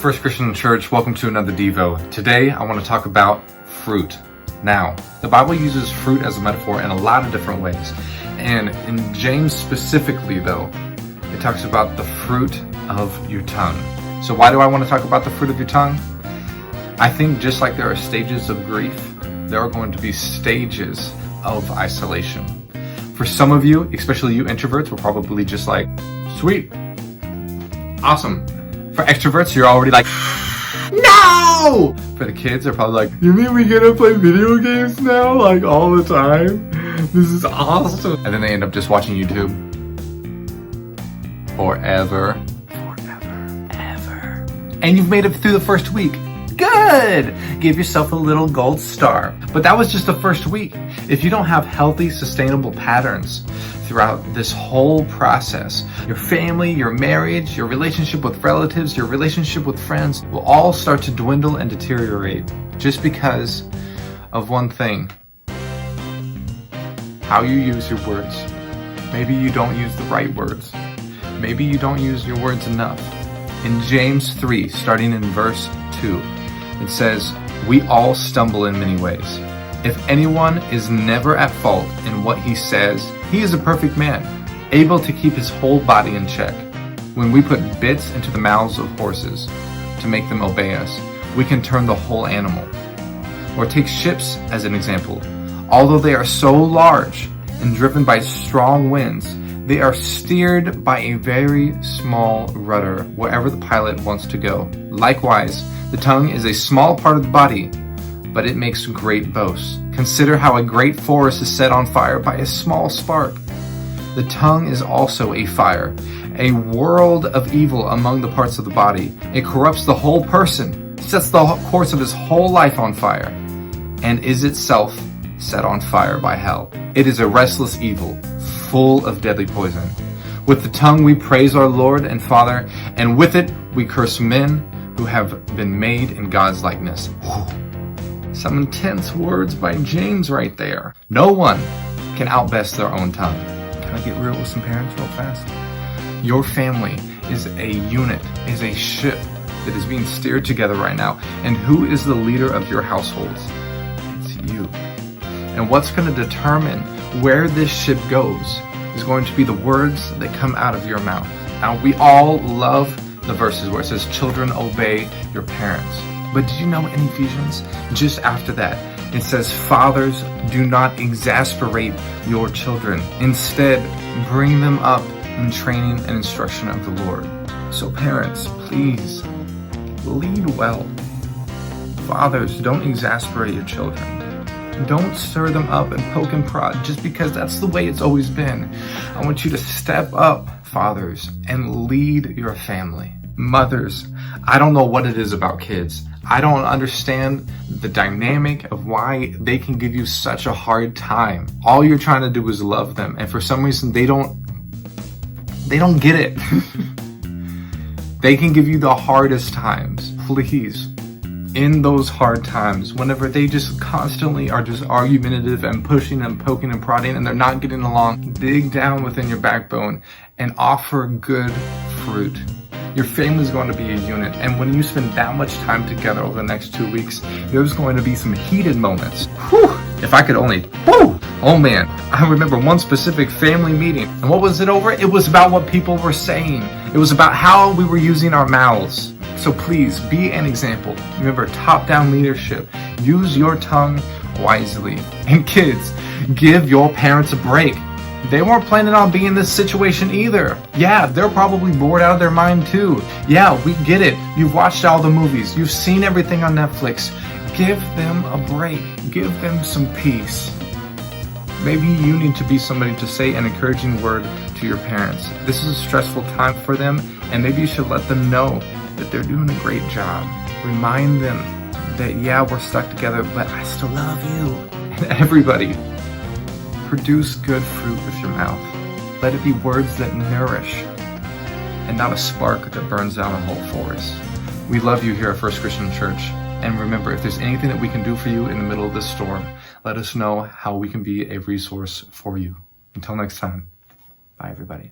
First Christian Church, welcome to another Devo. Today I want to talk about fruit. Now, the Bible uses fruit as a metaphor in a lot of different ways. And in James specifically though, it talks about the fruit of your tongue. So why do I want to talk about the fruit of your tongue? I think just like there are stages of grief, there are going to be stages of isolation. For some of you, especially you introverts, we're probably just like, sweet, awesome. For extroverts, you're already like, no! For the kids, they're probably like, you mean we get to play video games now, like all the time? This is awesome. And then they end up just watching YouTube forever. And you've made it through the first week. Good! Give yourself a little gold star. But that was just the first week. If you don't have healthy, sustainable patterns throughout this whole process, your family, your marriage, your relationship with relatives, your relationship with friends will all start to dwindle and deteriorate just because of one thing: how you use your words. Maybe you don't use the right words. Maybe you don't use your words enough. In James 3, starting in verse 2, it says, "We all stumble in many ways. If anyone is never at fault in what he says, he is a perfect man, able to keep his whole body in check. When we put bits into the mouths of horses to make them obey us, we can turn the whole animal. Or take ships as an example. Although they are so large and driven by strong winds, they are steered by a very small rudder wherever the pilot wants to go. Likewise, the tongue is a small part of the body, but it makes great boasts. Consider how a great forest is set on fire by a small spark. The tongue is also a fire, a world of evil among the parts of the body. It corrupts the whole person, sets the course of his whole life on fire, and is itself set on fire by hell. It is a restless evil, full of deadly poison. With the tongue we praise our Lord and Father, and with it we curse men who have been made in God's likeness." Whew. Some intense words by James right there. No one can outbest their own tongue. Can I get real with some parents real fast? Your family is a unit, is a ship that is being steered together right now. And who is the leader of your households? It's you. And what's going to determine where this ship goes is going to be the words that come out of your mouth. Now, we all love the verses where it says, "Children, obey your parents." But did you know in Ephesians, just after that, it says, "Fathers, do not exasperate your children. Instead, bring them up in training and instruction of the Lord." So parents, please, lead well. Fathers, don't exasperate your children. Don't stir them up and poke and prod just because that's the way it's always been. I want you to step up, fathers, and lead your family. Mothers, I don't know what it is about kids. I don't understand the dynamic of why they can give you such a hard time. All you're trying to do is love them, and for some reason they don't get it. They can give you the hardest times. Please, in those hard times, whenever they just constantly are just argumentative and pushing and poking and prodding and they're not getting along, dig down within your backbone and offer good fruit. Your family is going to be a unit, and when you spend that much time together over the next 2 weeks, there's going to be some heated moments. Whew! If I could only, whew! Oh man, I remember one specific family meeting, and what was it over? It was about what people were saying. It was about how we were using our mouths. So please, be an example. Remember, top-down leadership. Use your tongue wisely. And kids, give your parents a break. They weren't planning on being in this situation either. Yeah, they're probably bored out of their mind too. Yeah, we get it. You've watched all the movies. You've seen everything on Netflix. Give them a break. Give them some peace. Maybe you need to be somebody to say an encouraging word to your parents. This is a stressful time for them, and maybe you should let them know that they're doing a great job. Remind them that, yeah, we're stuck together, but I still love you. And everybody, produce good fruit with your mouth. Let it be words that nourish and not a spark that burns down a whole forest. We love you here at First Christian Church. And remember, if there's anything that we can do for you in the middle of this storm, let us know how we can be a resource for you. Until next time, bye everybody.